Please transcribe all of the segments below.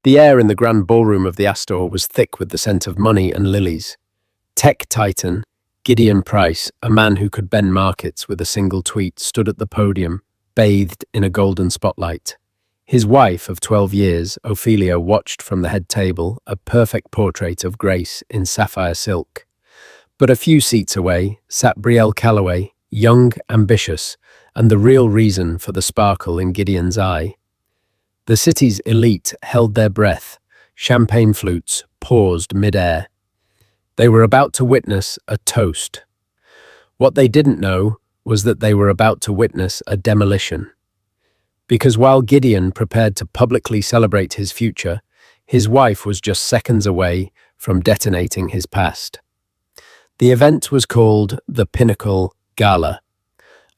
The air in the grand ballroom of the Astor was thick with the scent of money and lilies. Tech titan Gideon Price, a man who could bend markets with a single tweet, stood at the podium, bathed in a golden spotlight. His wife of 12 years, Ophelia, watched from the head table, a perfect portrait of grace in sapphire silk. But a few seats away sat Brielle Calloway, young, ambitious, and the real reason for the sparkle in Gideon's eye. The city's elite held their breath, champagne flutes paused mid-air. They were about to witness a toast. What they didn't know was that they were about to witness a demolition. Because while Gideon prepared to publicly celebrate his future, his wife was just seconds away from detonating his past. The event was called the Pinnacle Gala,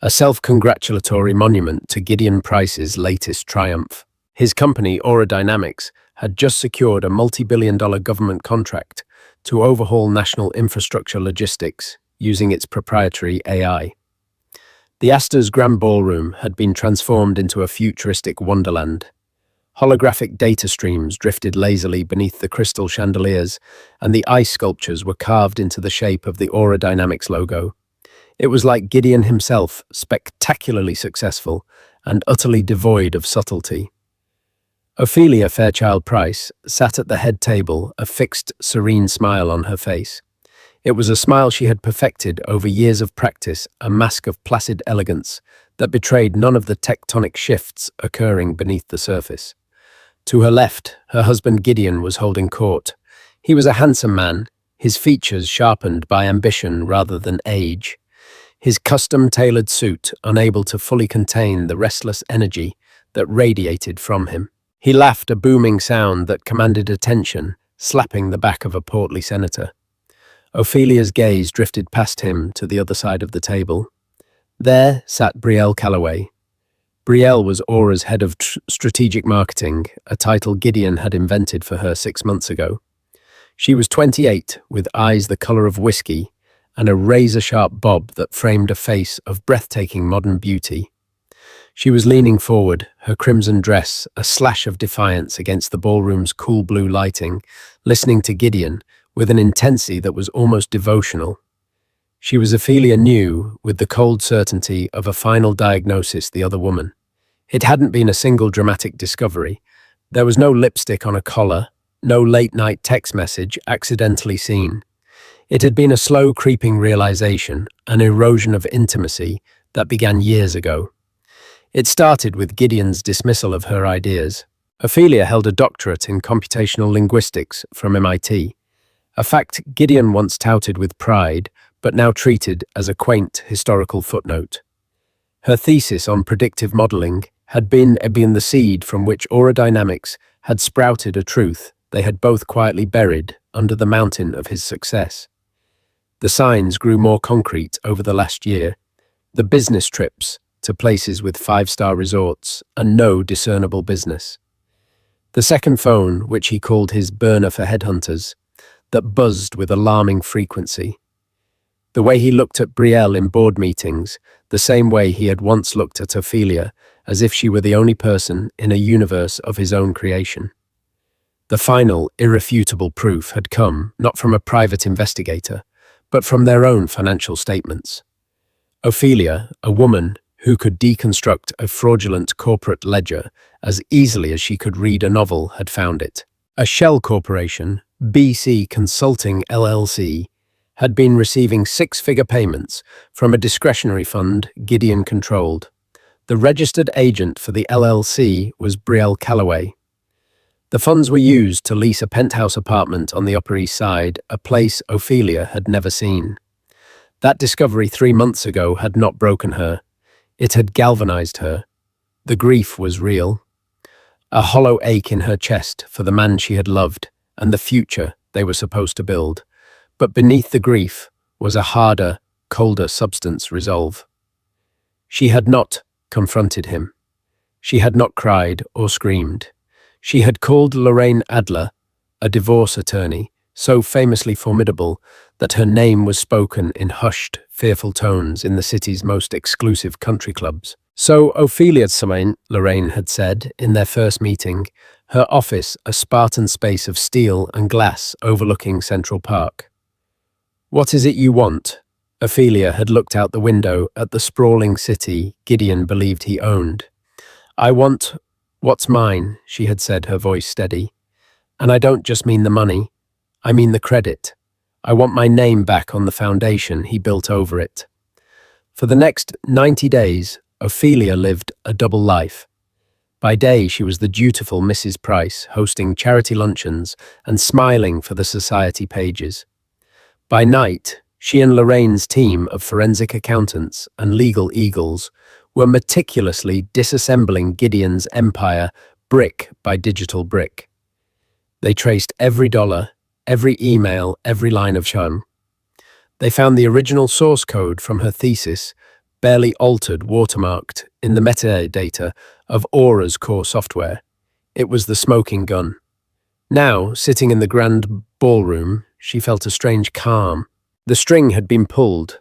a self-congratulatory monument to Gideon Price's latest triumph. His company, Aura Dynamics, had just secured a multi-billion-dollar government contract to overhaul national infrastructure logistics using its proprietary AI. The Astor's Grand Ballroom had been transformed into a futuristic wonderland. Holographic data streams drifted lazily beneath the crystal chandeliers, and the ice sculptures were carved into the shape of the Aura Dynamics logo. It was like Gideon himself, spectacularly successful and utterly devoid of subtlety. Ophelia Fairchild Price sat at the head table, a fixed, serene smile on her face. It was a smile she had perfected over years of practice, a mask of placid elegance that betrayed none of the tectonic shifts occurring beneath the surface. To her left, her husband Gideon was holding court. He was a handsome man, his features sharpened by ambition rather than age. His custom-tailored suit unable to fully contain the restless energy that radiated from him. He laughed, a booming sound that commanded attention, slapping the back of a portly senator. Ophelia's gaze drifted past him to the other side of the table. There sat Brielle Calloway. Brielle was Aura's head of strategic marketing, a title Gideon had invented for her 6 months ago. She was 28, with eyes the color of whiskey and a razor-sharp bob that framed a face of breathtaking modern beauty. She was leaning forward, her crimson dress a slash of defiance against the ballroom's cool blue lighting, listening to Gideon with an intensity that was almost devotional. She was, Ophelia knew, with the cold certainty of a final diagnosis, the other woman. It hadn't been a single dramatic discovery. There was no lipstick on a collar, no late-night text message accidentally seen. It had been a slow creeping realization, an erosion of intimacy that began years ago. It started with Gideon's dismissal of her ideas. Ophelia held a doctorate in computational linguistics from MIT, a fact Gideon once touted with pride, but now treated as a quaint historical footnote. Her thesis on predictive modeling had been the seed from which Aura Dynamics had sprouted a truth they had both quietly buried under the mountain of his success. The signs grew more concrete over the last year. The business trips to places with 5-star resorts and no discernible business. The second phone, which he called his burner for headhunters, that buzzed with alarming frequency. The way he looked at Brielle in board meetings, the same way he had once looked at Ophelia, as if she were the only person in a universe of his own creation. The final, irrefutable proof had come not from a private investigator, but from their own financial statements. Ophelia, a woman who could deconstruct a fraudulent corporate ledger as easily as she could read a novel, had found it. A shell corporation, BC Consulting LLC, had been receiving 6-figure payments from a discretionary fund Gideon controlled. The registered agent for the LLC was Brielle Calloway. The funds were used to lease a penthouse apartment on the Upper East Side, a place Ophelia had never seen. That discovery 3 months ago had not broken her. It had galvanized her. The grief was real. A hollow ache in her chest for the man she had loved and the future they were supposed to build. But beneath the grief was a harder, colder substance, resolve. She had not confronted him. She had not cried or screamed. She had called Lorraine Adler, a divorce attorney, so famously formidable that her name was spoken in hushed, fearful tones in the city's most exclusive country clubs. So Ophelia Samain, Lorraine had said in their first meeting, her office a Spartan space of steel and glass overlooking Central Park. What is it you want? Ophelia had looked out the window at the sprawling city Gideon believed he owned. I want what's mine, she had said, her voice steady. And I don't just mean the money, I mean the credit. I want my name back on the foundation he built over it. For the next 90 days, Ophelia lived a double life. By day, she was the dutiful Mrs. Price, hosting charity luncheons and smiling for the society pages. By night, she and Lorraine's team of forensic accountants and legal eagles were meticulously disassembling Gideon's empire brick by digital brick. They traced every dollar, every email, every line of swung. They found the original source code from her thesis, barely altered, watermarked in the metadata of Aura's core software. It was the smoking gun. Now, sitting in the grand ballroom, she felt a strange calm. The string had been pulled.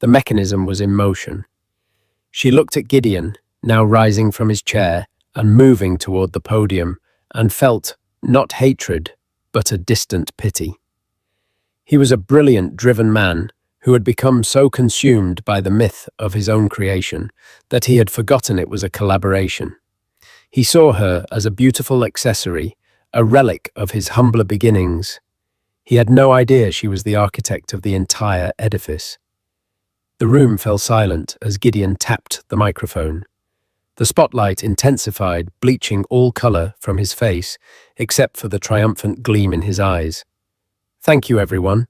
The mechanism was in motion. She looked at Gideon, now rising from his chair and moving toward the podium, and felt not hatred, but a distant pity. He was a brilliant, driven man who had become so consumed by the myth of his own creation that he had forgotten it was a collaboration. He saw her as a beautiful accessory, a relic of his humbler beginnings. He had no idea she was the architect of the entire edifice. The room fell silent as Gideon tapped the microphone. The spotlight intensified, bleaching all color from his face, except for the triumphant gleam in his eyes. Thank you, everyone.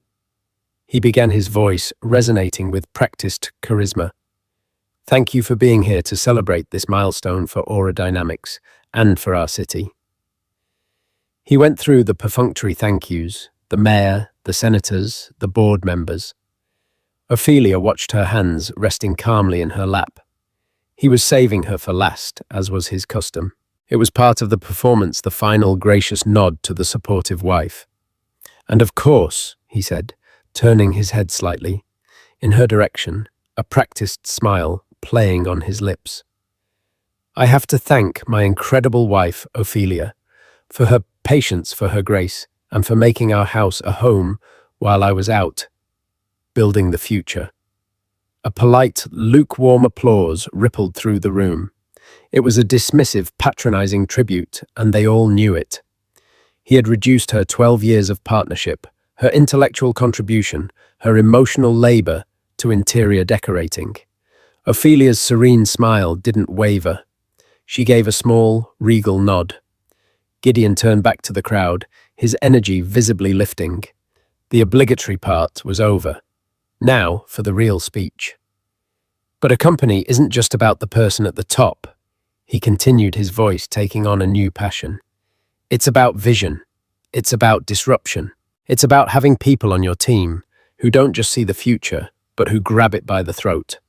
He began, his voice resonating with practiced charisma. Thank you for being here to celebrate this milestone for Aura Dynamics and for our city. He went through the perfunctory thank yous, the mayor, the senators, the board members. Ophelia watched her hands resting calmly in her lap. He was saving her for last, as was his custom. It was part of the performance, the final gracious nod to the supportive wife. And of course, he said, turning his head slightly, in her direction, a practiced smile playing on his lips. I have to thank my incredible wife, Ophelia, for her patience, for her grace, and for making our house a home while I was out, building the future. A polite, lukewarm applause rippled through the room. It was a dismissive, patronizing tribute, and they all knew it. He had reduced her 12 years of partnership, her intellectual contribution, her emotional labor, to interior decorating. Ophelia's serene smile didn't waver. She gave a small, regal nod. Gideon turned back to the crowd, his energy visibly lifting. The obligatory part was over. Now for the real speech. But a company isn't just about the person at the top. He continued, his voice taking on a new passion. It's about vision. It's about disruption. It's about having people on your team who don't just see the future, but who grab it by the throat.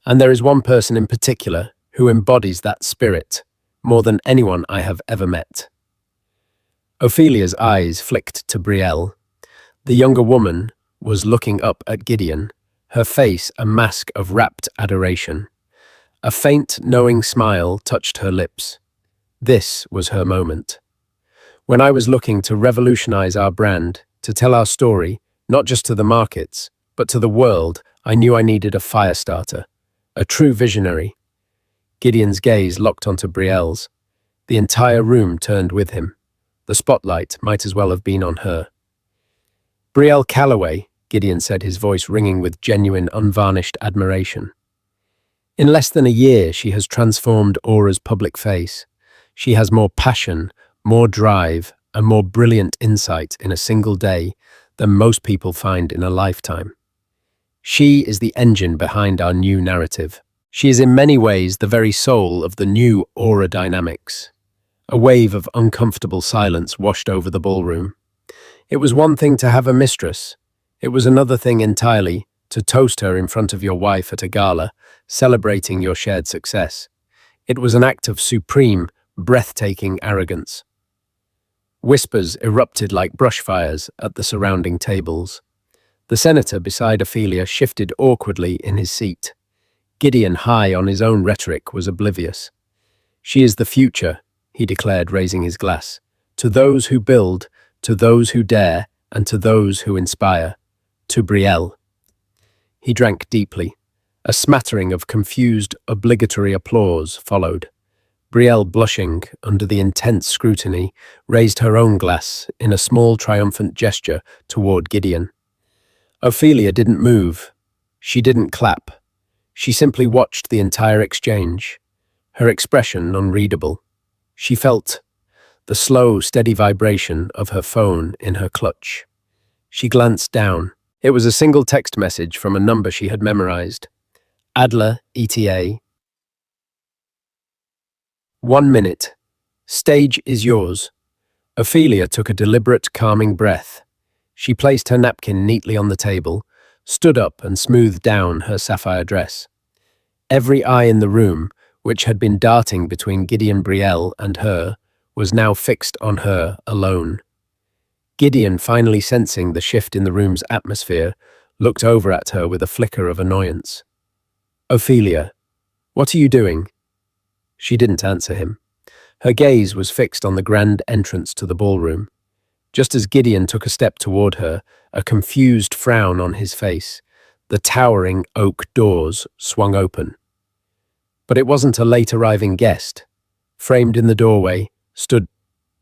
And there is one person in particular who embodies that spirit more than anyone I have ever met. Ophelia's eyes flicked to Brielle. The younger woman was looking up at Gideon, her face a mask of rapt adoration. A faint, knowing smile touched her lips. This was her moment. When I was looking to revolutionize our brand, to tell our story, not just to the markets, but to the world, I knew I needed a fire starter, a true visionary. Gideon's gaze locked onto Brielle's. The entire room turned with him. The spotlight might as well have been on her. Brielle Calloway, Gideon said, his voice ringing with genuine, unvarnished admiration. In less than a year, she has transformed Aura's public face. She has more passion, more drive, and more brilliant insight in a single day than most people find in a lifetime. She is the engine behind our new narrative. She is in many ways the very soul of the new Aura Dynamics. A wave of uncomfortable silence washed over the ballroom. It was one thing to have a mistress. It was another thing entirely to toast her in front of your wife at a gala, celebrating your shared success. It was an act of supreme, breathtaking arrogance. Whispers erupted like brush fires at the surrounding tables. The senator beside Ophelia shifted awkwardly in his seat. Gideon, high on his own rhetoric, was oblivious. "She is the future," he declared, raising his glass. "To those who build, to those who dare, and to those who inspire. To Brielle." He drank deeply. A smattering of confused, obligatory applause followed. Brielle, blushing under the intense scrutiny, raised her own glass in a small, triumphant gesture toward Gideon. Ophelia didn't move. She didn't clap. She simply watched the entire exchange, her expression unreadable. She felt the slow, steady vibration of her phone in her clutch. She glanced down. It was a single text message from a number she had memorized. Adler, ETA. 1 minute. Stage is yours. Ophelia took a deliberate, calming breath. She placed her napkin neatly on the table, stood up and smoothed down her sapphire dress. Every eye in the room, which had been darting between Gideon, Brielle, and her, was now fixed on her alone. Gideon, finally sensing the shift in the room's atmosphere, looked over at her with a flicker of annoyance. "Ophelia, what are you doing?" She didn't answer him. Her gaze was fixed on the grand entrance to the ballroom. Just as Gideon took a step toward her, a confused frown on his face, the towering oak doors swung open. But it wasn't a late-arriving guest. Framed in the doorway stood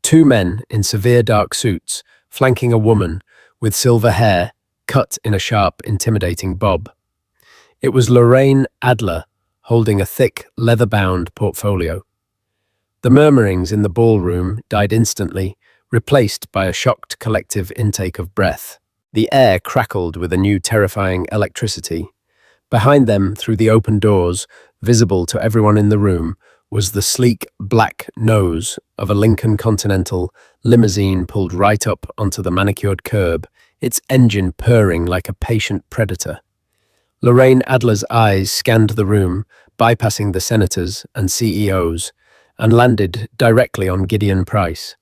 2 men in severe dark suits, flanking a woman with silver hair cut in a sharp, intimidating bob. It was Lorraine Adler, holding a thick, leather-bound portfolio. The murmurings in the ballroom died instantly, replaced by a shocked collective intake of breath. The air crackled with a new terrifying electricity. Behind them, through the open doors, visible to everyone in the room, was the sleek black nose of a Lincoln Continental limousine pulled right up onto the manicured curb, its engine purring like a patient predator. Lorraine Adler's eyes scanned the room, bypassing the senators and CEOs, and landed directly on Gideon Price.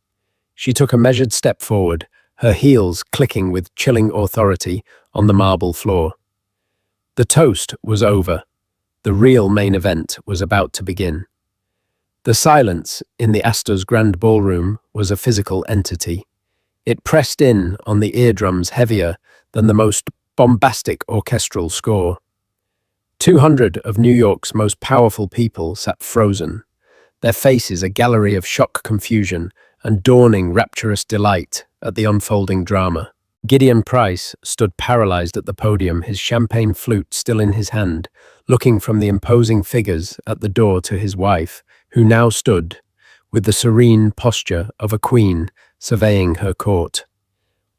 She took a measured step forward, her heels clicking with chilling authority on the marble floor. The toast was over. The real main event was about to begin. The silence in the Astor's grand ballroom was a physical entity. It pressed in on the eardrums heavier than the most bombastic orchestral score. 200 of New York's most powerful people sat frozen, their faces a gallery of shock, confusion, and dawning rapturous delight at the unfolding drama. Gideon Price stood paralyzed at the podium, his champagne flute still in his hand, looking from the imposing figures at the door to his wife, who now stood, with the serene posture of a queen, surveying her court.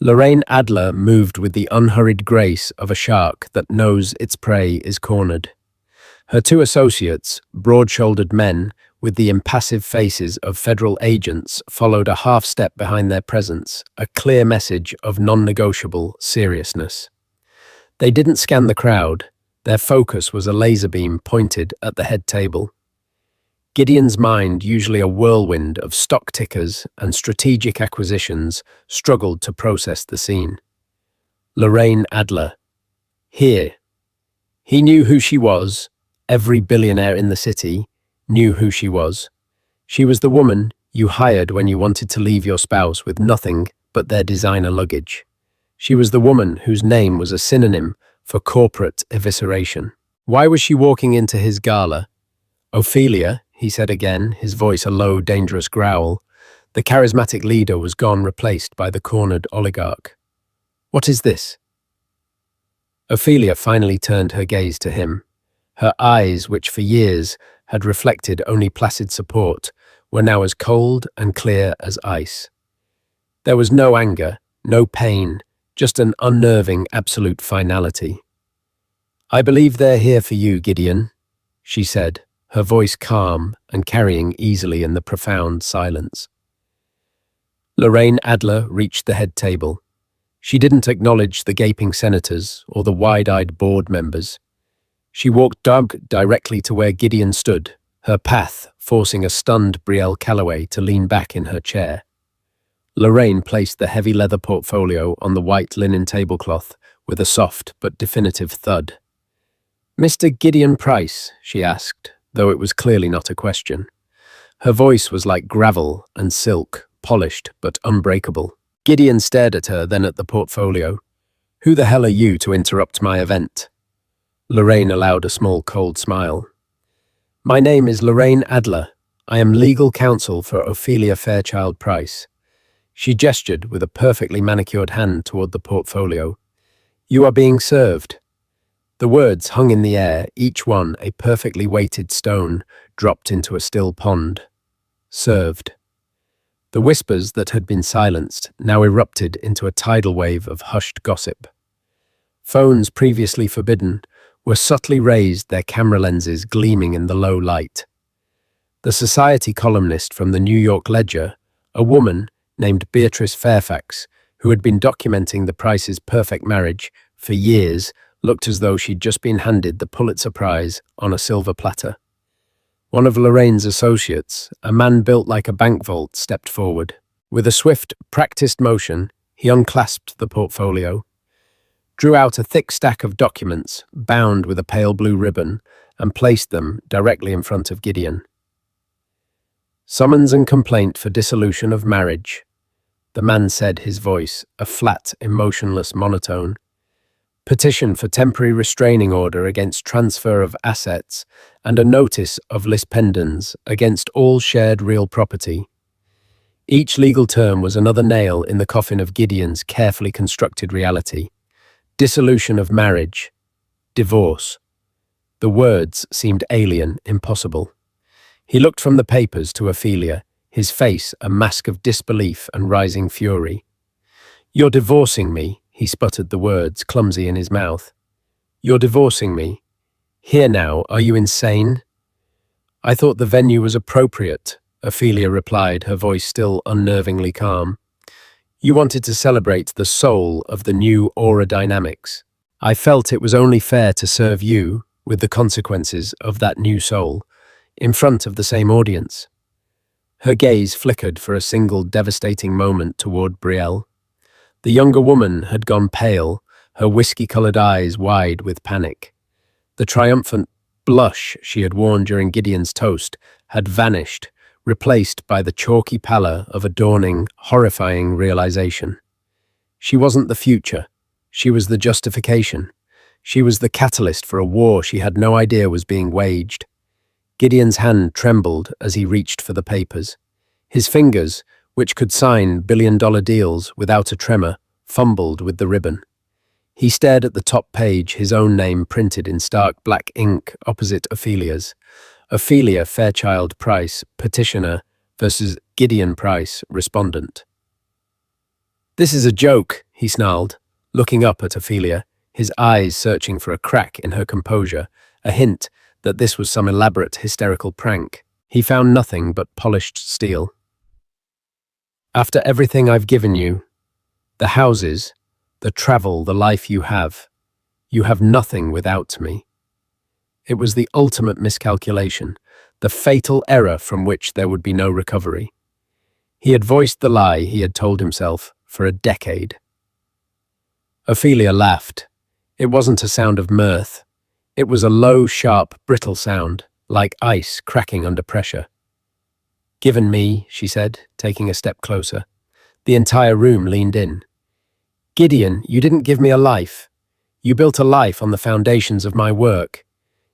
Lorraine Adler moved with the unhurried grace of a shark that knows its prey is cornered. Her 2 associates, broad-shouldered men with the impassive faces of federal agents, followed a half-step behind their presence, a clear message of non-negotiable seriousness. They didn't scan the crowd. Their focus was a laser beam pointed at the head table. Gideon's mind, usually a whirlwind of stock tickers and strategic acquisitions, struggled to process the scene. Lorraine Adler. Here. He knew who she was. Every billionaire in the city knew who she was. She was the woman you hired when you wanted to leave your spouse with nothing but their designer luggage. She was the woman whose name was a synonym for corporate evisceration. Why was she walking into his gala? "Ophelia," he said again, his voice a low, dangerous growl. The charismatic leader was gone, replaced by the cornered oligarch. "What is this?" Ophelia finally turned her gaze to him. Her eyes, which for years had reflected only placid support, were now as cold and clear as ice. There was no anger, no pain, just an unnerving absolute finality. "I believe they're here for you, Gideon," she said, her voice calm and carrying easily in the profound silence. Lorraine Adler reached the head table. She didn't acknowledge the gaping senators or the wide-eyed board members. She walked directly to where Gideon stood, her path forcing a stunned Brielle Calloway to lean back in her chair. Lorraine placed the heavy leather portfolio on the white linen tablecloth with a soft but definitive thud. Mr. Gideon Price, she asked, though it was clearly not a question. Her voice was like gravel and silk, polished but unbreakable. Gideon stared at her, then at the portfolio. Who the hell are you to interrupt my event? Lorraine allowed a small cold smile. My name is Lorraine Adler. I am legal counsel for Ophelia Fairchild Price. She gestured with a perfectly manicured hand toward the portfolio. You are being served. The words hung in the air, each one a perfectly weighted stone dropped into a still pond. Served. The whispers that had been silenced now erupted into a tidal wave of hushed gossip. Phones previously forbidden were subtly raised, their camera lenses gleaming in the low light. The society columnist from the New York Ledger, a woman named Beatrice Fairfax, who had been documenting the Price's perfect marriage for years, looked as though she'd just been handed the Pulitzer Prize on a silver platter. One of Lorraine's associates, a man built like a bank vault, stepped forward. With a swift, practiced motion, he unclasped the portfolio, drew out a thick stack of documents bound with a pale blue ribbon, and placed them directly in front of Gideon. Summons and complaint for dissolution of marriage, the man said, his voice a flat, emotionless monotone. Petition for temporary restraining order against transfer of assets and a notice of lis pendens against all shared real property. Each legal term was another nail in the coffin of Gideon's carefully constructed reality. Dissolution of marriage. Divorce. The words seemed alien, impossible. He looked from the papers to Ophelia, his face a mask of disbelief and rising fury. You're divorcing me, he sputtered the words, clumsy in his mouth. You're divorcing me. Here now, are you insane? I thought the venue was appropriate, Ophelia replied, her voice still unnervingly calm. You wanted to celebrate the soul of the new aura dynamics. I felt it was only fair to serve you with the consequences of that new soul, in front of the same audience. Her gaze flickered for a single devastating moment toward Brielle. The younger woman had gone pale, her whiskey-colored eyes wide with panic. The triumphant blush she had worn during Gideon's toast had vanished, replaced by the chalky pallor of a dawning, horrifying realization. She wasn't the future. She was the justification. She was the catalyst for a war she had no idea was being waged. Gideon's hand trembled as he reached for the papers. His fingers, which could sign billion-dollar deals without a tremor, fumbled with the ribbon. He stared at the top page, his own name printed in stark black ink opposite Ophelia's. Ophelia Fairchild Price, petitioner, versus Gideon Price, respondent. This is a joke, he snarled, looking up at Ophelia, his eyes searching for a crack in her composure, a hint that this was some elaborate hysterical prank. He found nothing but polished steel. After everything I've given you, the houses, the travel, the life you have nothing without me. It was the ultimate miscalculation, the fatal error from which there would be no recovery. He had voiced the lie he had told himself for a decade. Ophelia laughed. It wasn't a sound of mirth. It was a low, sharp, brittle sound, like ice cracking under pressure. Given me, she said, taking a step closer. The entire room leaned in. Gideon, you didn't give me a life. You built a life on the foundations of my work.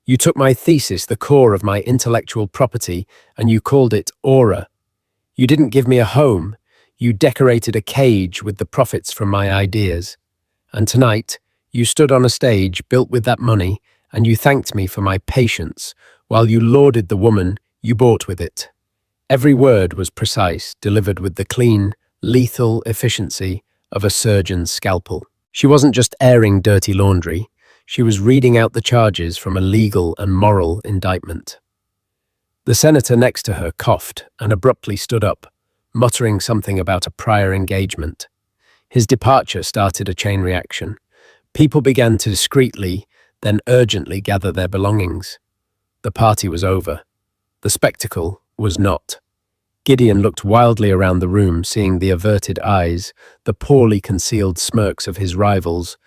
You took my thesis, the core of my intellectual property, and you called it aura. You didn't give me a home. You decorated a cage with the profits from my ideas. And tonight, you stood on a stage built with that money, and you thanked me for my patience, while you lauded the woman you bought with it. Every word was precise, delivered with the clean, lethal efficiency of a surgeon's scalpel. She wasn't just airing dirty laundry. She was reading out the charges from a legal and moral indictment. The senator next to her coughed and abruptly stood up, muttering something about a prior engagement. His departure started a chain reaction. People began to discreetly, then urgently gather their belongings. The party was over. The spectacle was not. Gideon looked wildly around the room, seeing the averted eyes, the poorly concealed smirks of his rivals,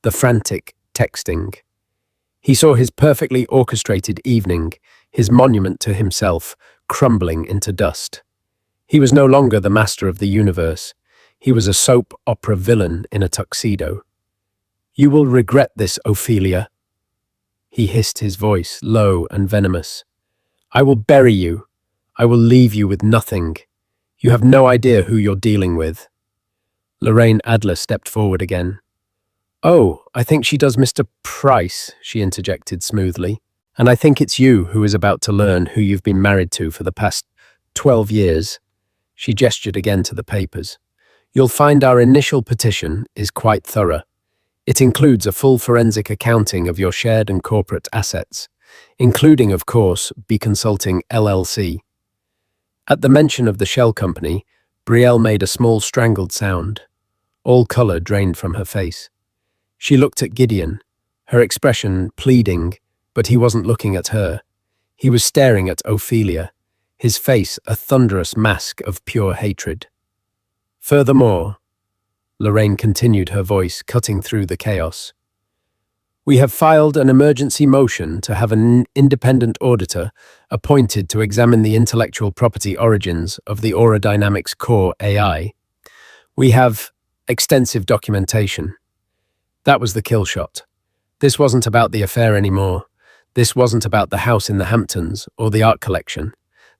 the frantic texting. He saw his perfectly orchestrated evening, his monument to himself, crumbling into dust. He was no longer the master of the universe. He was a soap opera villain in a tuxedo. "You will regret this, Ophelia," he hissed, his voice low and venomous. "I will bury you. I will leave you with nothing. You have no idea who you're dealing with." Lorraine Adler stepped forward again. "Oh, I think she does Mr. Price," she interjected smoothly. "And I think it's you who is about to learn who you've been married to for the past 12 years. She gestured again to the papers. "You'll find our initial petition is quite thorough. It includes a full forensic accounting of your shared and corporate assets, including, of course, B Consulting LLC." At the mention of the shell company, Brielle made a small strangled sound. All color drained from her face. She looked at Gideon, her expression pleading, but he wasn't looking at her. He was staring at Ophelia, his face a thunderous mask of pure hatred. "Furthermore," Lorraine continued, her voice cutting through the chaos, "we have filed an emergency motion to have an independent auditor appointed to examine the intellectual property origins of the Aura Dynamics Core AI. We have extensive documentation." That was the kill shot. This wasn't about the affair anymore. This wasn't about the house in the Hamptons or the art collection.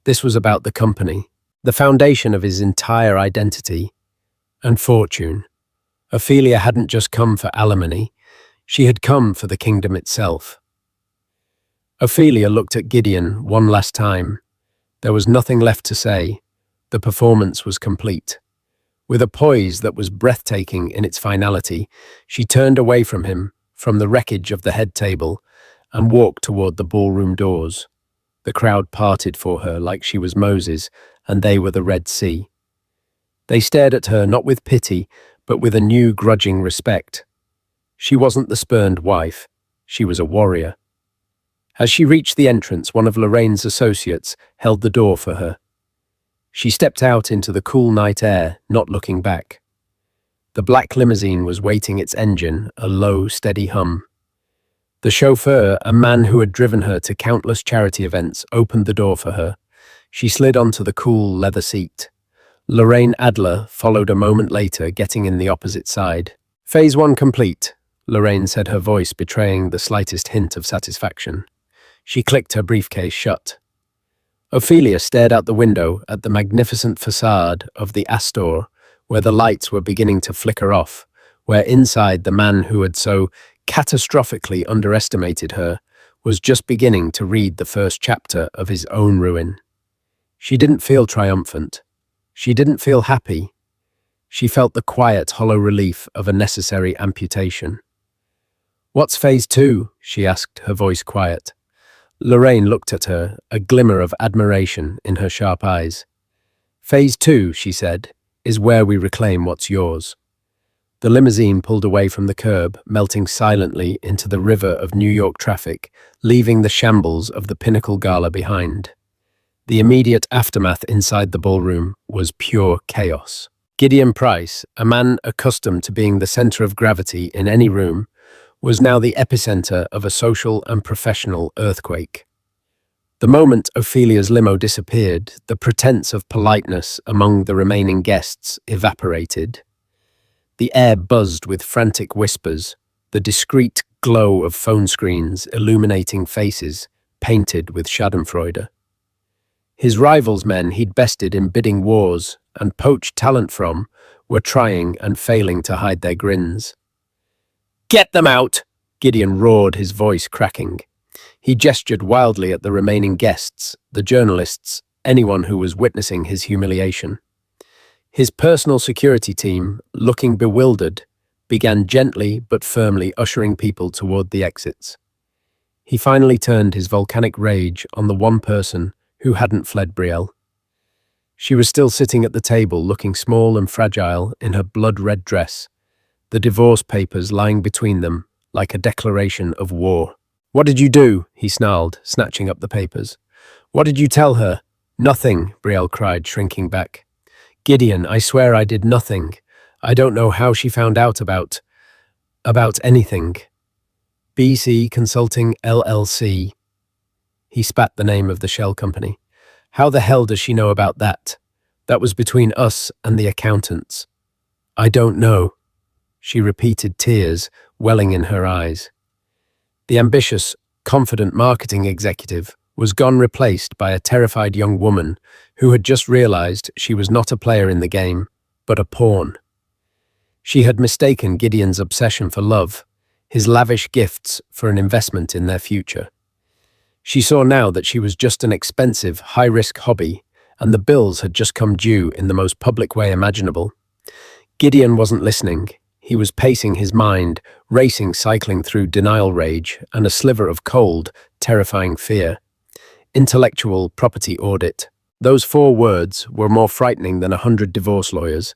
This was about the company, the foundation of his entire identity and fortune. Ophelia hadn't just come for alimony. She had come for the kingdom itself. Ophelia looked at Gideon one last time. There was nothing left to say. The performance was complete. With a poise that was breathtaking in its finality, she turned away from him, from the wreckage of the head table, and walked toward the ballroom doors. The crowd parted for her like she was Moses, and they were the Red Sea. They stared at her not with pity, but with a new grudging respect. She wasn't the spurned wife. She was a warrior. As she reached the entrance, one of Lorraine's associates held the door for her. She stepped out into the cool night air, not looking back. The black limousine was waiting its engine, a low, steady hum. The chauffeur, a man who had driven her to countless charity events, opened the door for her. She slid onto the cool leather seat. Lorraine Adler followed a moment later, getting in the opposite side. "Phase 1 complete," Lorraine said, her voice betraying the slightest hint of satisfaction. She clicked her briefcase shut. Ophelia stared out the window at the magnificent facade of the Astor, where the lights were beginning to flicker off, where inside the man who had so catastrophically underestimated her was just beginning to read the first chapter of his own ruin. She didn't feel triumphant. She didn't feel happy. She felt the quiet, hollow relief of a necessary amputation. "What's phase 2?" she asked, her voice quiet. Lorraine looked at her, a glimmer of admiration in her sharp eyes. "Phase 2, she said, is where we reclaim what's yours." The limousine pulled away from the curb, melting silently into the river of New York traffic, leaving the shambles of the Pinnacle Gala behind. The immediate aftermath inside the ballroom was pure chaos. Gideon Price, a man accustomed to being the center of gravity in any room, was now the epicenter of a social and professional earthquake. The moment Ophelia's limo disappeared, the pretense of politeness among the remaining guests evaporated. The air buzzed with frantic whispers, the discreet glow of phone screens illuminating faces painted with schadenfreude. His rivals, men he'd bested in bidding wars and poached talent from, were trying and failing to hide their grins. "Get them out!" Gideon roared, his voice cracking. He gestured wildly at the remaining guests, the journalists, anyone who was witnessing his humiliation. His personal security team, looking bewildered, began gently but firmly ushering people toward the exits. He finally turned his volcanic rage on the one person who hadn't fled Brielle. She was still sitting at the table, looking small and fragile in her blood-red dress, the divorce papers lying between them like a declaration of war. "What did you do?" he snarled, snatching up the papers. "What did you tell her?" "Nothing," Brielle cried, shrinking back. "Gideon, I swear I did nothing. I don't know how she found out about anything." BC Consulting LLC. He spat the name of the shell company. How the hell does she know about that? That was between us and the accountants. I don't know, she repeated, tears welling in her eyes. The ambitious, confident marketing executive was gone, replaced by a terrified young woman who had just realized she was not a player in the game, but a pawn. She had mistaken Gideon's obsession for love, his lavish gifts for an investment in their future. She saw now that she was just an expensive, high-risk hobby, and the bills had just come due in the most public way imaginable. Gideon wasn't listening. He was pacing his mind, racing, cycling through denial rage and a sliver of cold, terrifying fear. Intellectual property audit. Those 4 words were more frightening than 100 divorce lawyers.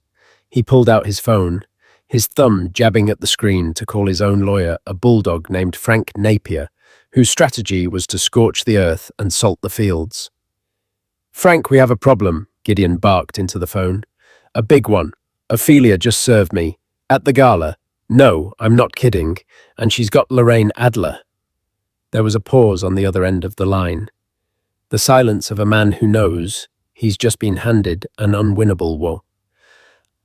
He pulled out his phone, his thumb jabbing at the screen to call his own lawyer, a bulldog named Frank Napier, whose strategy was to scorch the earth and salt the fields. "Frank, we have a problem," Gideon barked into the phone. "A big one. Ophelia just served me. At the gala. No, I'm not kidding. And she's got Lorraine Adler." There was a pause on the other end of the line. The silence of a man who knows he's just been handed an unwinnable war.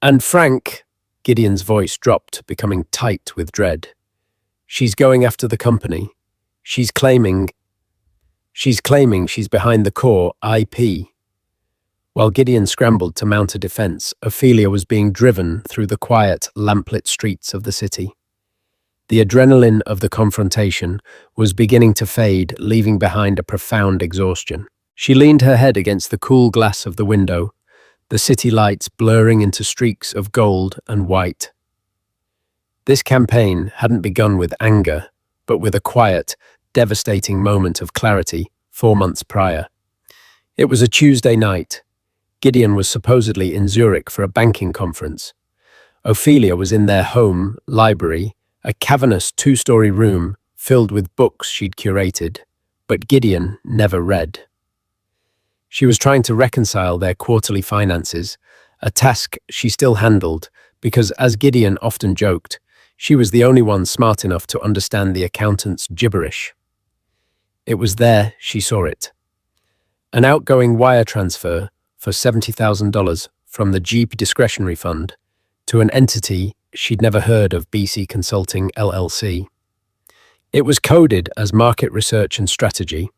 "And Frank," Gideon's voice dropped, becoming tight with dread. "She's going after the company. She's claiming she's behind the core IP." While Gideon scrambled to mount a defense, Ophelia was being driven through the quiet, lamplit streets of the city. The adrenaline of the confrontation was beginning to fade, leaving behind a profound exhaustion. She leaned her head against the cool glass of the window, the city lights blurring into streaks of gold and white. This campaign hadn't begun with anger, but with a quiet, devastating moment of clarity 4 months prior. It was a Tuesday night. Gideon was supposedly in Zurich for a banking conference. Ophelia was in their home library, a cavernous 2-story room filled with books she'd curated, but Gideon never read. She was trying to reconcile their quarterly finances, a task she still handled because, as Gideon often joked, she was the only one smart enough to understand the accountant's gibberish. It was there she saw it. An outgoing wire transfer for $70,000 from the Jeep discretionary fund to an entity she'd never heard of, BC Consulting LLC. It was coded as market research and strategy.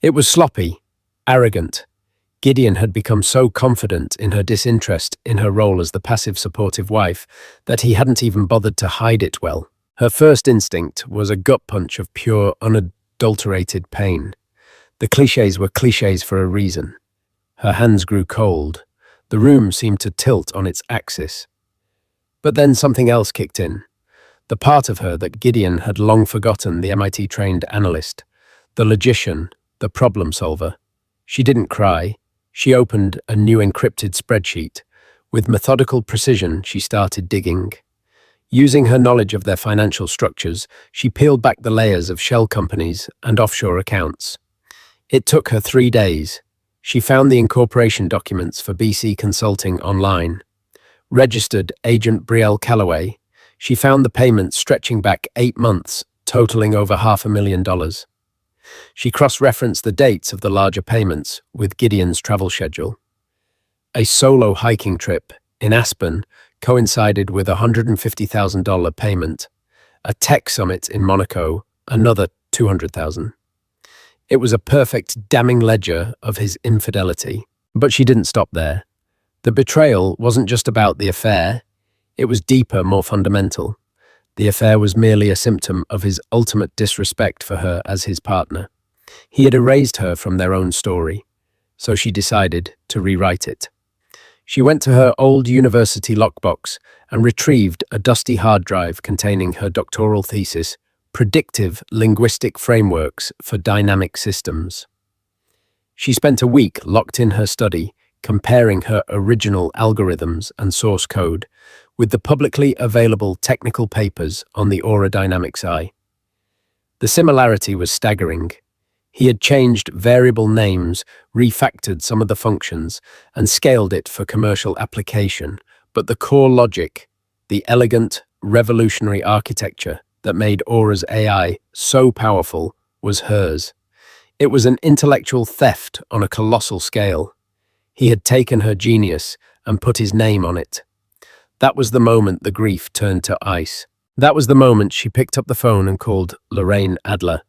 It was sloppy, arrogant. Gideon had become so confident in her disinterest in her role as the passive supportive wife that he hadn't even bothered to hide it well. Her first instinct was a gut punch of pure, unadulterated pain. The clichés were clichés for a reason. Her hands grew cold. The room seemed to tilt on its axis. But then something else kicked in. The part of her that Gideon had long forgotten, the MIT-trained analyst, the logician, the problem solver. She didn't cry. She opened a new encrypted spreadsheet. With methodical precision, she started digging. Using her knowledge of their financial structures, she peeled back the layers of shell companies and offshore accounts. It took her 3 days. She found the incorporation documents for BC Consulting online. Registered agent Brielle Calloway. She found the payments stretching back 8 months, totaling over $500,000. She cross-referenced the dates of the larger payments with Gideon's travel schedule. A solo hiking trip in Aspen coincided with a $150,000 payment. A tech summit in Monaco, another $200,000. It was a perfect, damning ledger of his infidelity. But she didn't stop there. The betrayal wasn't just about the affair. It was deeper, more fundamental. The affair was merely a symptom of his ultimate disrespect for her as his partner. He had erased her from their own story, so she decided to rewrite it. She went to her old university lockbox and retrieved a dusty hard drive containing her doctoral thesis, Predictive Linguistic Frameworks for Dynamic Systems. She spent a week locked in her study, comparing her original algorithms and source code with the publicly available technical papers on the aerodynamics eye. The similarity was staggering. He had changed variable names, refactored some of the functions, and scaled it for commercial application, but the core logic, the elegant, revolutionary architecture, that made Aura's AI so powerful was hers. It was an intellectual theft on a colossal scale. He had taken her genius and put his name on it. That was the moment the grief turned to ice. That was the moment she picked up the phone and called Lorraine Adler.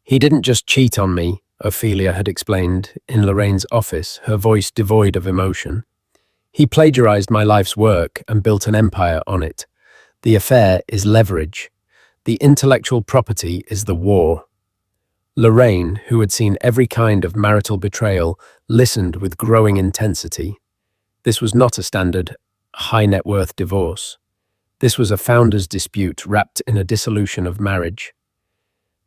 "He didn't just cheat on me," Ophelia had explained in Lorraine's office, her voice devoid of emotion. "He plagiarized my life's work and built an empire on it. The affair is leverage. The intellectual property is the war." Lorraine, who had seen every kind of marital betrayal, listened with growing intensity. This was not a standard high-net-worth divorce. This was a founder's dispute wrapped in a dissolution of marriage.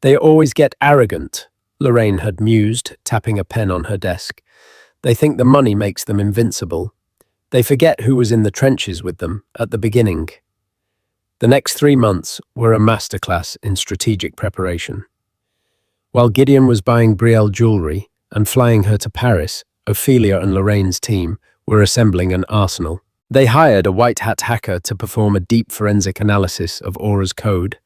"They always get arrogant," Lorraine had mused, tapping a pen on her desk. "They think the money makes them invincible. They forget who was in the trenches with them at the beginning." The next 3 months were a masterclass in strategic preparation. While Gideon was buying Brielle jewelry and flying her to Paris, Ophelia and Lorraine's team were assembling an arsenal. They hired a white-hat hacker to perform a deep forensic analysis of Aura's code,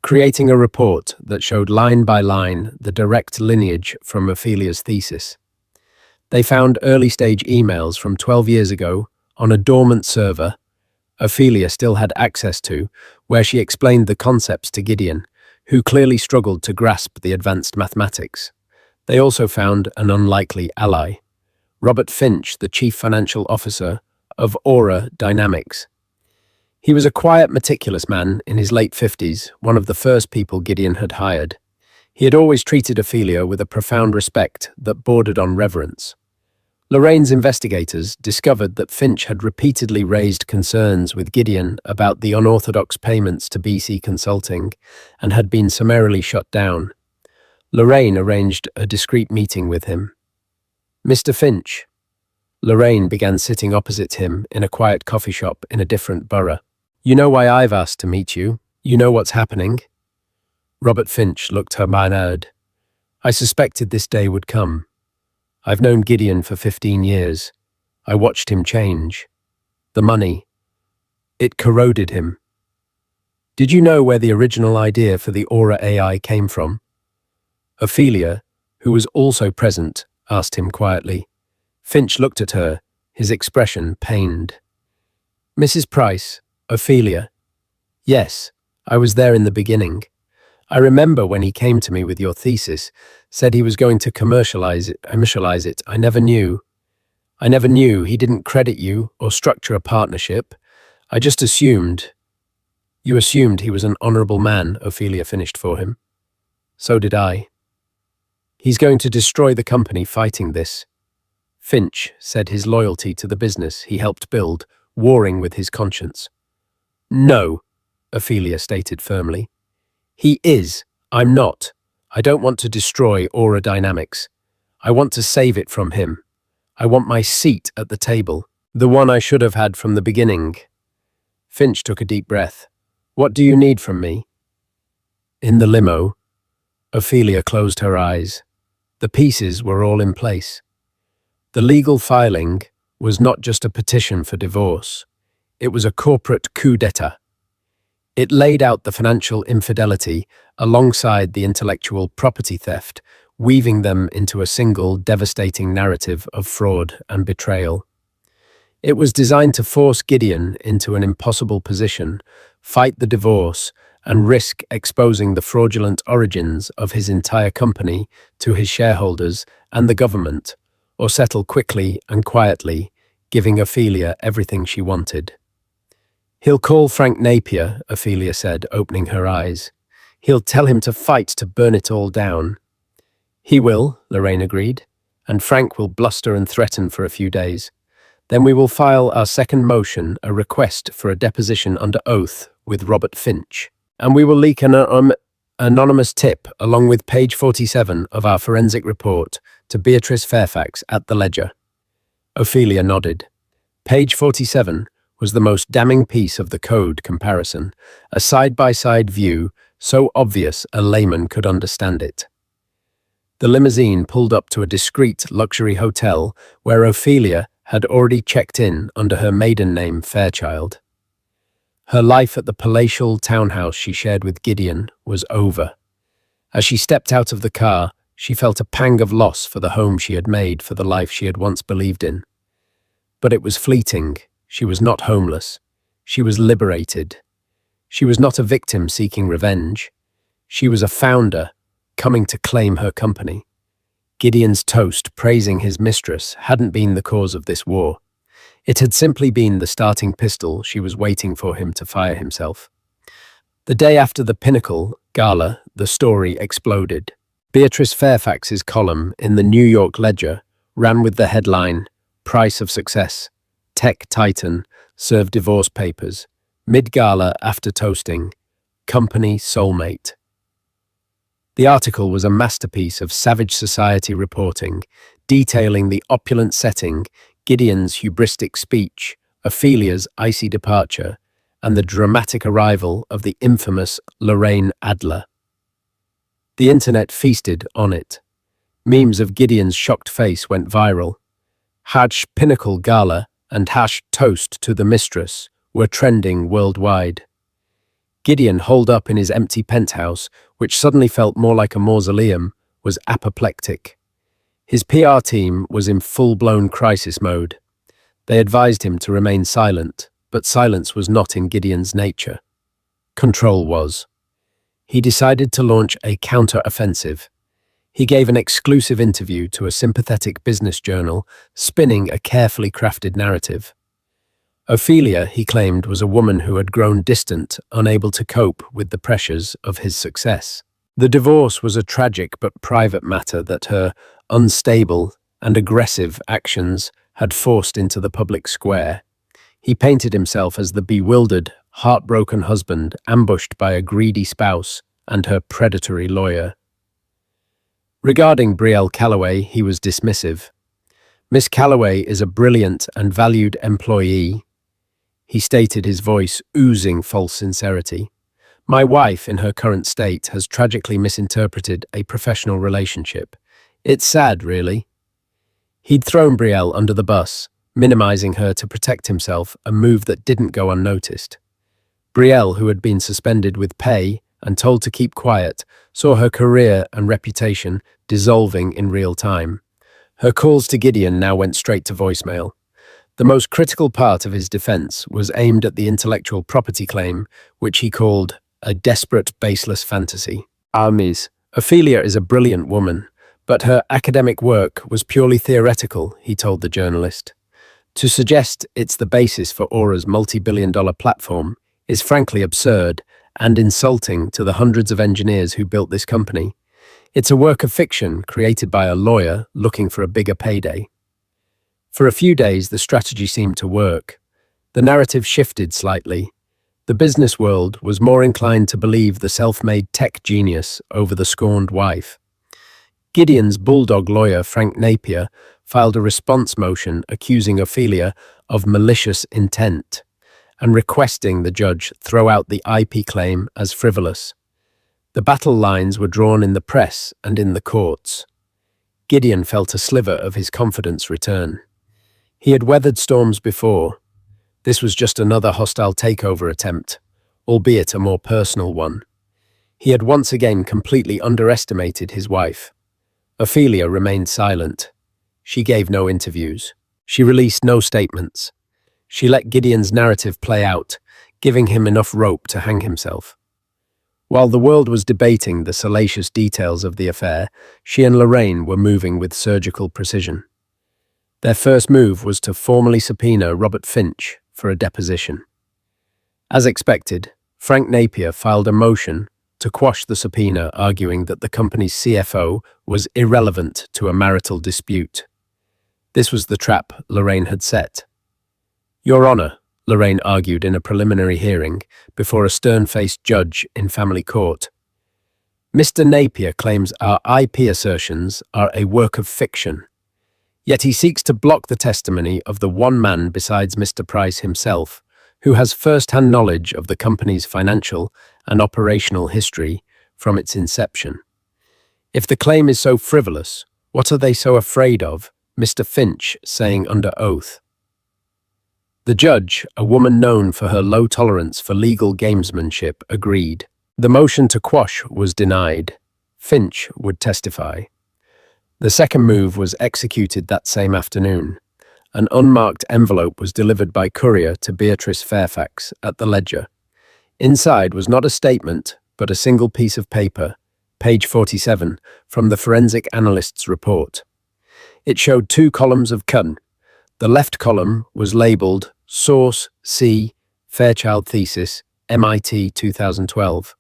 creating a report that showed line by line the direct lineage from Ophelia's thesis. They found early-stage emails from 12 years ago on a dormant server Ophelia still had access to, where she explained the concepts to Gideon, who clearly struggled to grasp the advanced mathematics. They also found an unlikely ally, Robert Finch, the chief financial officer of Aura Dynamics. He was a quiet, meticulous man in his late 50s, one of the first people Gideon had hired. He had always treated Ophelia with a profound respect that bordered on reverence. Lorraine's investigators discovered that Finch had repeatedly raised concerns with Gideon about the unorthodox payments to BC Consulting and had been summarily shut down. Lorraine arranged a discreet meeting with him. "Mr. Finch." Lorraine began sitting opposite him in a quiet coffee shop in a different borough. "You know why I've asked to meet you? You know what's happening?" Robert Finch looked her mired. "I suspected this day would come. I've known Gideon for 15 years. I watched him change. The money. It corroded him. Did you know where the original idea for the Aura AI came from?" Ophelia, who was also present, asked him quietly. Finch looked at her, his expression pained. "Mrs. Price, Ophelia. Yes, I was there in the beginning. I remember when he came to me with your thesis, said he was going to commercialize it. I never knew. He didn't credit you or structure a partnership. I just assumed." "You assumed he was an honorable man," Ophelia finished for him. "So did I. He's going to destroy the company fighting this." Finch said his loyalty to the business he helped build, warring with his conscience. "No," Ophelia stated firmly. "He is. I'm not. I don't want to destroy Aura Dynamics. I want to save it from him. I want my seat at the table, the one I should have had from the beginning." Finch took a deep breath. "What do you need from me?" In the limo, Ophelia closed her eyes. The pieces were all in place. The legal filing was not just a petition for divorce. It was a corporate coup d'etat. It laid out the financial infidelity alongside the intellectual property theft, weaving them into a single devastating narrative of fraud and betrayal. It was designed to force Gideon into an impossible position, fight the divorce, and risk exposing the fraudulent origins of his entire company to his shareholders and the government, or settle quickly and quietly, giving Ophelia everything she wanted. "He'll call Frank Napier," Ophelia said, opening her eyes. "He'll tell him to fight to burn it all down." "He will," Lorraine agreed, "and Frank will bluster and threaten for a few days. Then we will file our second motion, a request for a deposition under oath with Robert Finch. And we will leak an anonymous tip along with page 47 of our forensic report to Beatrice Fairfax at the Ledger." Ophelia nodded. Page 47 was the most damning piece of the code comparison, a side-by-side view so obvious a layman could understand it. The limousine pulled up to a discreet luxury hotel where Ophelia had already checked in under her maiden name Fairchild. Her life at the palatial townhouse she shared with Gideon was over. As she stepped out of the car, she felt a pang of loss for the home she had made, for the life she had once believed in. But it was fleeting. She was not homeless. She was liberated. She was not a victim seeking revenge. She was a founder, coming to claim her company. Gideon's toast praising his mistress hadn't been the cause of this war. It had simply been the starting pistol she was waiting for him to fire himself. The day after the Pinnacle gala, the story exploded. Beatrice Fairfax's column in the New York Ledger ran with the headline, "Price of Success. Tech Titan served divorce papers. Mid-gala after toasting. Company soulmate." The article was a masterpiece of savage society reporting, detailing the opulent setting, Gideon's hubristic speech, Ophelia's icy departure, and the dramatic arrival of the infamous Lorraine Adler. The internet feasted on it. Memes of Gideon's shocked face went viral. #Pinnacle Gala and #Toast to the Mistress were trending worldwide. Gideon, holed up in his empty penthouse, which suddenly felt more like a mausoleum, was apoplectic. His PR team was in full-blown crisis mode. They advised him to remain silent, but silence was not in Gideon's nature. Control was. He decided to launch a counter-offensive. He gave an exclusive interview to a sympathetic business journal, spinning a carefully crafted narrative. Ophelia, he claimed, was a woman who had grown distant, unable to cope with the pressures of his success. The divorce was a tragic but private matter that her unstable and aggressive actions had forced into the public square. He painted himself as the bewildered, heartbroken husband ambushed by a greedy spouse and her predatory lawyer. Regarding Brielle Calloway, he was dismissive. "Miss Calloway is a brilliant and valued employee," he stated, his voice oozing false sincerity. "My wife, in her current state, has tragically misinterpreted a professional relationship. It's sad, really." He'd thrown Brielle under the bus, minimizing her to protect himself, a move that didn't go unnoticed. Brielle, who had been suspended with pay and told to keep quiet, saw her career and reputation dissolving in real time. Her calls to Gideon now went straight to voicemail. The most critical part of his defense was aimed at the intellectual property claim, which he called a desperate, baseless fantasy. Ophelia is a brilliant woman, but her academic work was purely theoretical, he told the journalist. To suggest it's the basis for Aura's multi-billion-dollar platform is frankly absurd and insulting to the hundreds of engineers who built this company. It's a work of fiction created by a lawyer looking for a bigger payday. For a few days, the strategy seemed to work. The narrative shifted slightly. The business world was more inclined to believe the self-made tech genius over the scorned wife. Gideon's bulldog lawyer, Frank Napier, filed a response motion accusing Ophelia of malicious intent and requesting the judge throw out the IP claim as frivolous. The battle lines were drawn in the press and in the courts. Gideon felt a sliver of his confidence return. He had weathered storms before. This was just another hostile takeover attempt, albeit a more personal one. He had once again completely underestimated his wife. Ophelia remained silent. She gave no interviews. She released no statements. She let Gideon's narrative play out, giving him enough rope to hang himself. While the world was debating the salacious details of the affair, she and Lorraine were moving with surgical precision. Their first move was to formally subpoena Robert Finch for a deposition. As expected, Frank Napier filed a motion to quash the subpoena, arguing that the company's CFO was irrelevant to a marital dispute. This was the trap Lorraine had set. "Your Honor," Lorraine argued in a preliminary hearing before a stern-faced judge in family court, "Mr. Napier claims our IP assertions are a work of fiction. Yet he seeks to block the testimony of the one man besides Mr. Price himself, who has first-hand knowledge of the company's financial and operational history from its inception. If the claim is so frivolous, what are they so afraid of?" Mr. Finch saying under oath. The judge, a woman known for her low tolerance for legal gamesmanship, agreed. The motion to quash was denied. Finch would testify. The second move was executed that same afternoon. An unmarked envelope was delivered by courier to Beatrice Fairfax at the Ledger. Inside was not a statement, but a single piece of paper, page 47, from the forensic analyst's report. It showed 2 columns of CUN. The left column was labeled Source C, Fairchild Thesis, MIT 2012.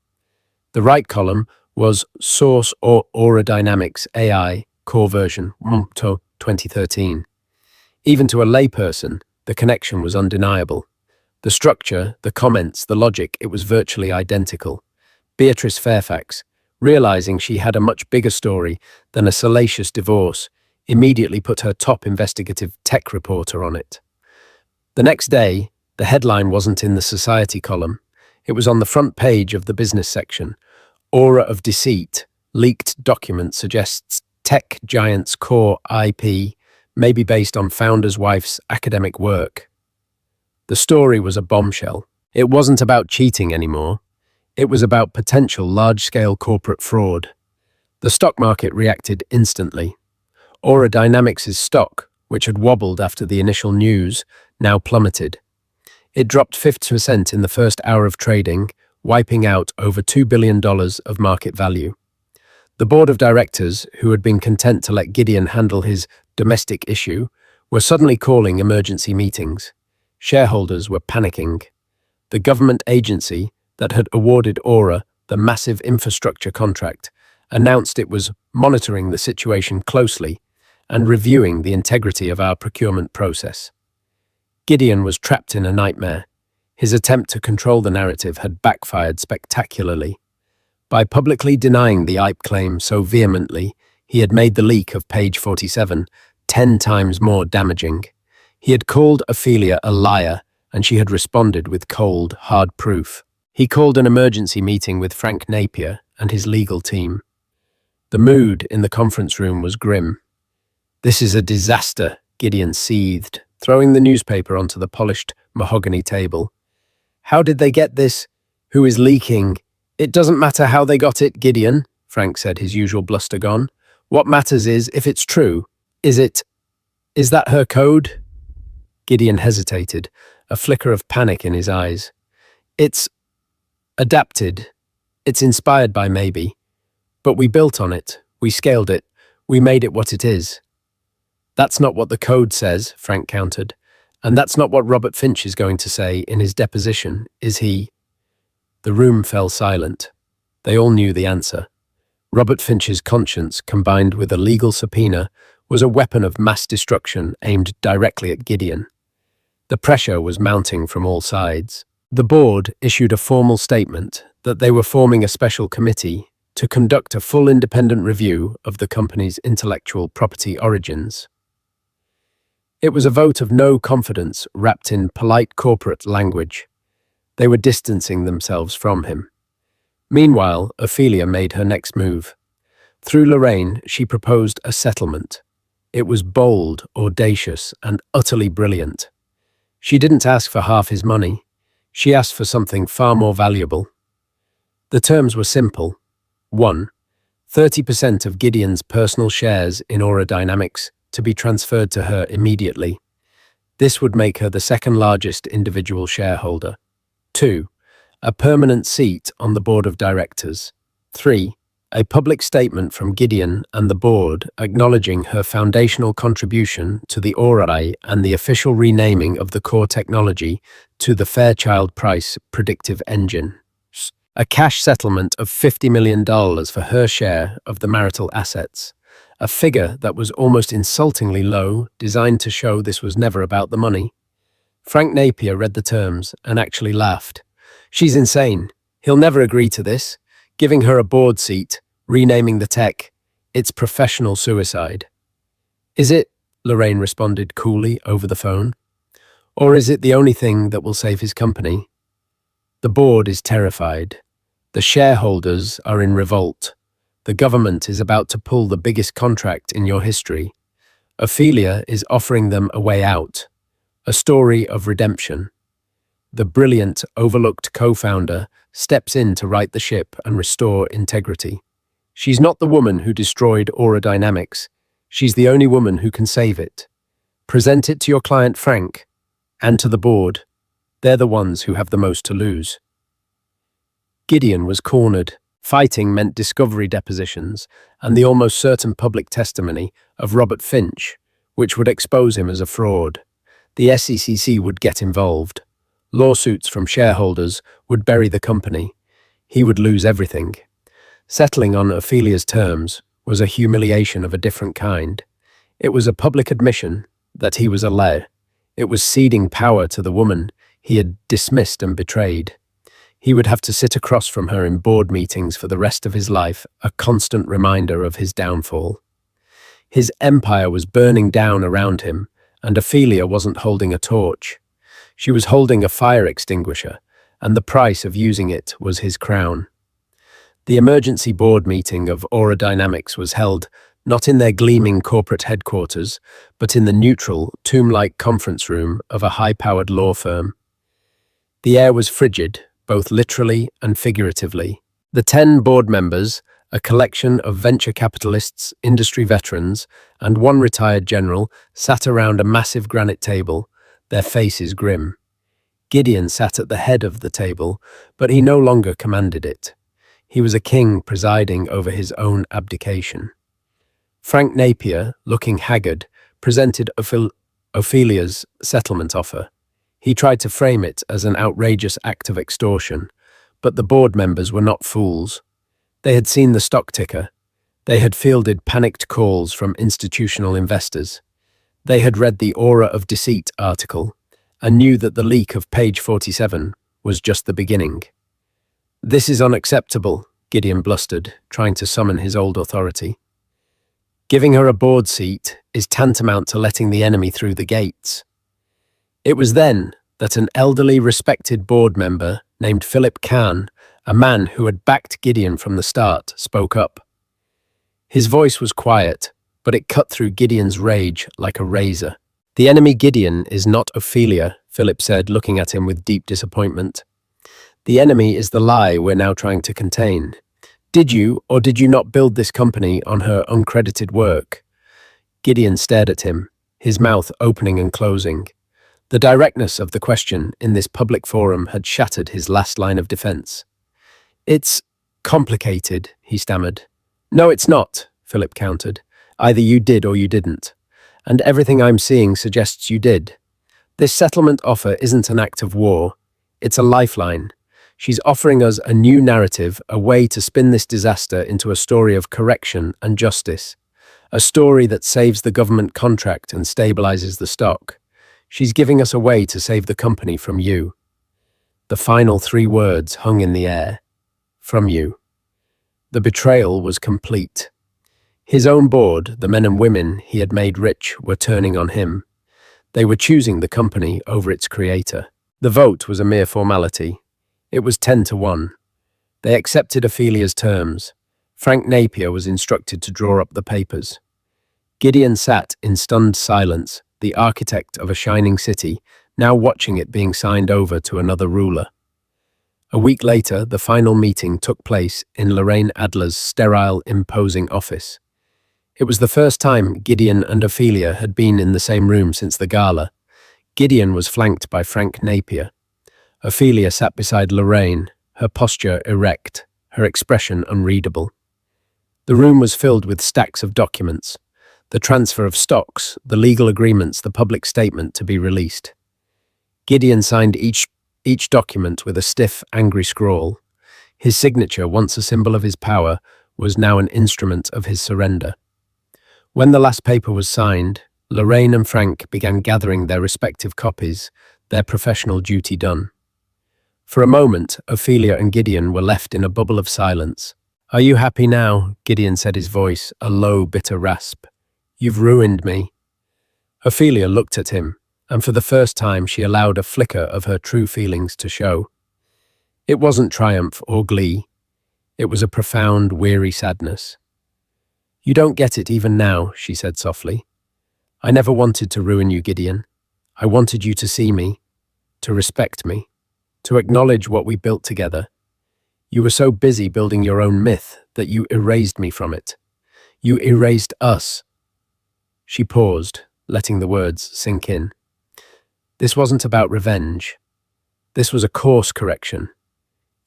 The right column was Source or Aura Dynamics AI, Core Version 2013. Even to a layperson, the connection was undeniable. The structure, the comments, the logic, it was virtually identical. Beatrice Fairfax, realizing she had a much bigger story than a salacious divorce, immediately put her top investigative tech reporter on it. The next day, the headline wasn't in the society column. It was on the front page of the business section. Aura of deceit, leaked document suggests tech giant's core IP may be based on founder's wife's academic work. The story was a bombshell. It wasn't about cheating anymore. It was about potential large-scale corporate fraud. The stock market reacted instantly. Aura Dynamics' stock, which had wobbled after the initial news, now plummeted. It dropped 50% in the first hour of trading, wiping out over $2 billion of market value. The board of directors, who had been content to let Gideon handle his domestic issue, were suddenly calling emergency meetings. Shareholders were panicking. The government agency that had awarded Aura the massive infrastructure contract announced it was monitoring the situation closely and reviewing the integrity of our procurement process. Gideon was trapped in a nightmare. His attempt to control the narrative had backfired spectacularly. By publicly denying the IP claim so vehemently, he had made the leak of page 47 10 times more damaging. He had called Ophelia a liar, and she had responded with cold, hard proof. He called an emergency meeting with Frank Napier and his legal team. The mood in the conference room was grim. "This is a disaster," Gideon seethed, throwing the newspaper onto the polished mahogany table. "How did they get this? Who is leaking?" "It doesn't matter how they got it, Gideon," Frank said, his usual bluster gone. "What matters is if it's true. Is that her code?" Gideon hesitated, a flicker of panic in his eyes. "It's adapted. It's inspired by maybe. But we built on it. We scaled it. We made it what it is." "That's not what the code says," Frank countered. "And that's not what Robert Finch is going to say in his deposition, is he?" The room fell silent. They all knew the answer. Robert Finch's conscience, combined with a legal subpoena, was a weapon of mass destruction aimed directly at Gideon. The pressure was mounting from all sides. The board issued a formal statement that they were forming a special committee to conduct a full independent review of the company's intellectual property origins. It was a vote of no confidence wrapped in polite corporate language. They were distancing themselves from him. Meanwhile, Ophelia made her next move. Through Lorraine, she proposed a settlement. It was bold, audacious, and utterly brilliant. She didn't ask for half his money. She asked for something far more valuable. The terms were simple. 1. 30% of Gideon's personal shares in Aura Dynamics to be transferred to her immediately. This would make her the second largest individual shareholder. 2. A permanent seat on the board of directors. 3. A public statement from Gideon and the board acknowledging her foundational contribution to the Aura and the official renaming of the core technology to the Fairchild Price predictive engine. A cash settlement of $50 million for her share of the marital assets. A figure that was almost insultingly low, designed to show this was never about the money. Frank Napier read the terms and actually laughed. "She's insane. He'll never agree to this. Giving her a board seat, renaming the tech. It's professional suicide." "Is it?" Lorraine responded coolly over the phone. "Or is it the only thing that will save his company?" The board is terrified. The shareholders are in revolt. The government is about to pull the biggest contract in your history. Ophelia is offering them a way out. A story of redemption. The brilliant, overlooked co-founder steps in to right the ship and restore integrity. She's not the woman who destroyed Aura Dynamics. She's the only woman who can save it. Present it to your client Frank and to the board. They're the ones who have the most to lose. Gideon was cornered. Fighting meant discovery depositions and the almost certain public testimony of Robert Finch, which would expose him as a fraud. The SEC would get involved. Lawsuits from shareholders would bury the company. He would lose everything. Settling on Ophelia's terms was a humiliation of a different kind. It was a public admission that he was a liar. It was ceding power to the woman he had dismissed and betrayed. He would have to sit across from her in board meetings for the rest of his life, a constant reminder of his downfall. His empire was burning down around him, and Ophelia wasn't holding a torch. She was holding a fire extinguisher, and the price of using it was his crown. The emergency board meeting of Aura Dynamics was held not in their gleaming corporate headquarters, but in the neutral, tomb-like conference room of a high-powered law firm. The air was frigid, both literally and figuratively. The 10 board members, a collection of venture capitalists, industry veterans, and one retired general, sat around a massive granite table, their faces grim. Gideon sat at the head of the table, but he no longer commanded it. He was a king presiding over his own abdication. Frank Napier, looking haggard, presented Ophelia's settlement offer. He tried to frame it as an outrageous act of extortion, but the board members were not fools. They had seen the stock ticker. They had fielded panicked calls from institutional investors. They had read the Aura of Deceit article and knew that the leak of page 47 was just the beginning. "This is unacceptable," Gideon blustered, trying to summon his old authority. "Giving her a board seat is tantamount to letting the enemy through the gates." It was then that an elderly, respected board member named Philip Kahn, a man who had backed Gideon from the start, spoke up. His voice was quiet, but it cut through Gideon's rage like a razor. "The enemy, Gideon, is not Ophelia," Philip said, looking at him with deep disappointment. "The enemy is the lie we're now trying to contain. Did you or did you not build this company on her uncredited work?" Gideon stared at him, his mouth opening and closing. The directness of the question in this public forum had shattered his last line of defense. "It's complicated," he stammered. "No, it's not," Philip countered. "Either you did or you didn't. And everything I'm seeing suggests you did. This settlement offer isn't an act of war. It's a lifeline. She's offering us a new narrative, a way to spin this disaster into a story of correction and justice. A story that saves the government contract and stabilizes the stock. She's giving us a way to save the company from you." The final 3 words hung in the air. From you. The betrayal was complete. His own board, the men and women he had made rich, were turning on him. They were choosing the company over its creator. The vote was a mere formality. It was 10-1. They accepted Ophelia's terms. Frank Napier was instructed to draw up the papers. Gideon sat in stunned silence, the architect of a shining city, now watching it being signed over to another ruler. A week later, the final meeting took place in Lorraine Adler's sterile, imposing office. It was the first time Gideon and Ophelia had been in the same room since the gala. Gideon was flanked by Frank Napier. Ophelia sat beside Lorraine, her posture erect, her expression unreadable. The room was filled with stacks of documents, the transfer of stocks, the legal agreements, the public statement to be released. Gideon signed each document with a stiff, angry scrawl. His signature, once a symbol of his power, was now an instrument of his surrender. When the last paper was signed, Lorraine and Frank began gathering their respective copies, their professional duty done. For a moment, Ophelia and Gideon were left in a bubble of silence. "Are you happy now?" Gideon said, his voice a low, bitter rasp. "You've ruined me." Ophelia looked at him, and for the first time she allowed a flicker of her true feelings to show. It wasn't triumph or glee. It was a profound, weary sadness. "You don't get it even now," she said softly. "I never wanted to ruin you, Gideon. I wanted you to see me, to respect me, to acknowledge what we built together. You were so busy building your own myth that you erased me from it. You erased us." She paused, letting the words sink in. "This wasn't about revenge. This was a course correction.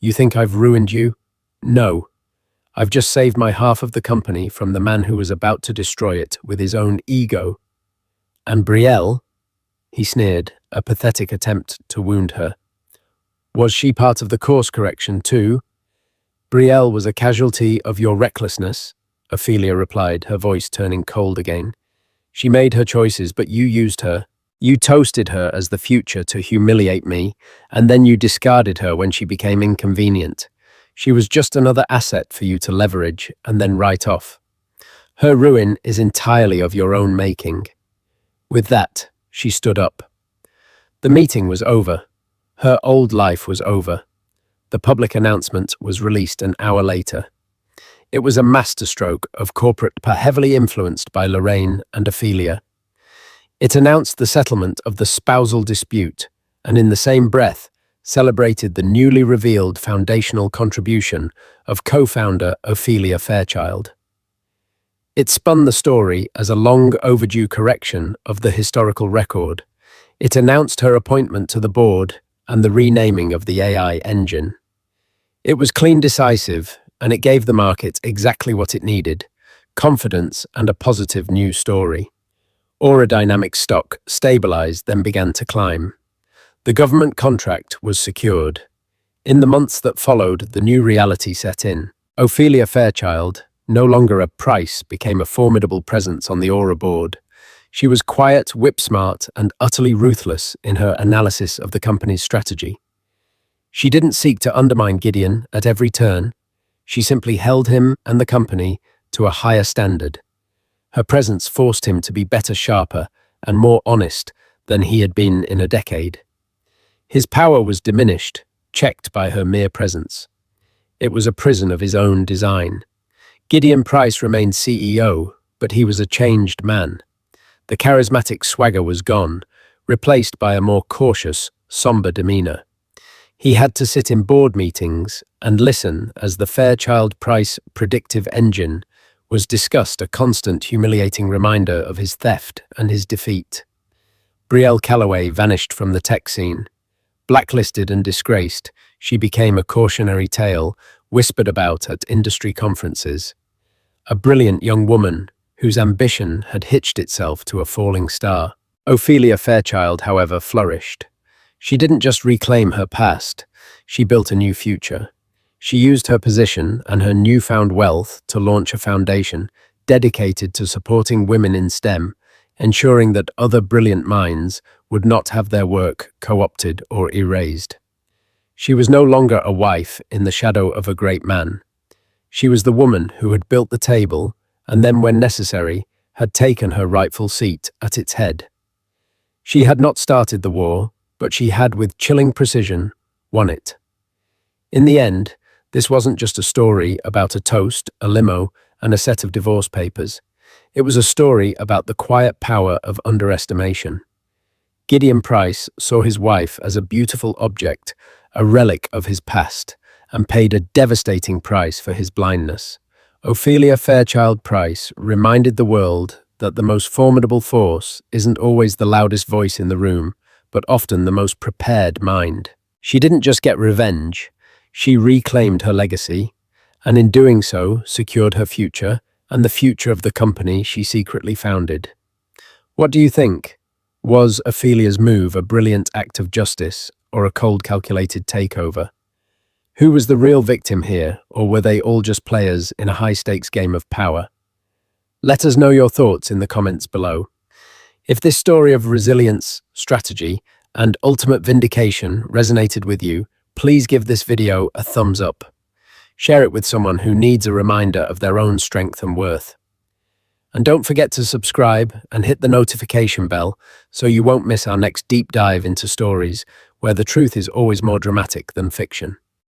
You think I've ruined you? No. I've just saved my half of the company from the man who was about to destroy it with his own ego." "And Brielle?" He sneered, a pathetic attempt to wound her. "Was she part of the course correction too?" "Brielle was a casualty of your recklessness," Ophelia replied, her voice turning cold again. "She made her choices, but you used her. You toasted her as the future to humiliate me, and then you discarded her when she became inconvenient. She was just another asset for you to leverage and then write off. Her ruin is entirely of your own making." With that, she stood up. The meeting was over. Her old life was over. The public announcement was released an hour later. It was a masterstroke of corporate power heavily influenced by Lorraine and Ophelia. It announced the settlement of the spousal dispute, and in the same breath, celebrated the newly revealed foundational contribution of co-founder Ophelia Fairchild. It spun the story as a long overdue correction of the historical record. It announced her appointment to the board and the renaming of the AI engine. It was clean, decisive, and it gave the market exactly what it needed: confidence and a positive new story. Aerodynamic stock stabilized, then began to climb. The government contract was secured. In the months that followed, the new reality set in. Ophelia Fairchild, no longer a Price, became a formidable presence on the Aura board. She was quiet, whip-smart, and utterly ruthless in her analysis of the company's strategy. She didn't seek to undermine Gideon at every turn. She simply held him and the company to a higher standard. Her presence forced him to be better, sharper, and more honest than he had been in a decade. His power was diminished, checked by her mere presence. It was a prison of his own design. Gideon Price remained CEO, but he was a changed man. The charismatic swagger was gone, replaced by a more cautious, somber demeanor. He had to sit in board meetings and listen as the Fairchild-Price predictive engine was discussed, a constant humiliating reminder of his theft and his defeat. Brielle Calloway vanished from the tech scene. Blacklisted and disgraced, she became a cautionary tale whispered about at industry conferences. A brilliant young woman whose ambition had hitched itself to a falling star. Ophelia Fairchild, however, flourished. She didn't just reclaim her past, she built a new future. She used her position and her newfound wealth to launch a foundation dedicated to supporting women in STEM, ensuring that other brilliant minds would not have their work co-opted or erased. She was no longer a wife in the shadow of a great man. She was the woman who had built the table and then, when necessary, had taken her rightful seat at its head. She had not started the war, but she had, with chilling precision, won it. In the end, this wasn't just a story about a toast, a limo, and a set of divorce papers. It was a story about the quiet power of underestimation. Gideon Price saw his wife as a beautiful object, a relic of his past, and paid a devastating price for his blindness. Ophelia Fairchild Price reminded the world that the most formidable force isn't always the loudest voice in the room, but often the most prepared mind. She didn't just get revenge, she reclaimed her legacy, and in doing so secured her future and the future of the company she secretly founded. What do you think? Was Ophelia's move a brilliant act of justice or a cold, calculated takeover? Who was the real victim here, or were they all just players in a high-stakes game of power? Let us know your thoughts in the comments below. If this story of resilience, strategy, and ultimate vindication resonated with you, please give this video a thumbs up. Share it with someone who needs a reminder of their own strength and worth. And don't forget to subscribe and hit the notification bell so you won't miss our next deep dive into stories where the truth is always more dramatic than fiction.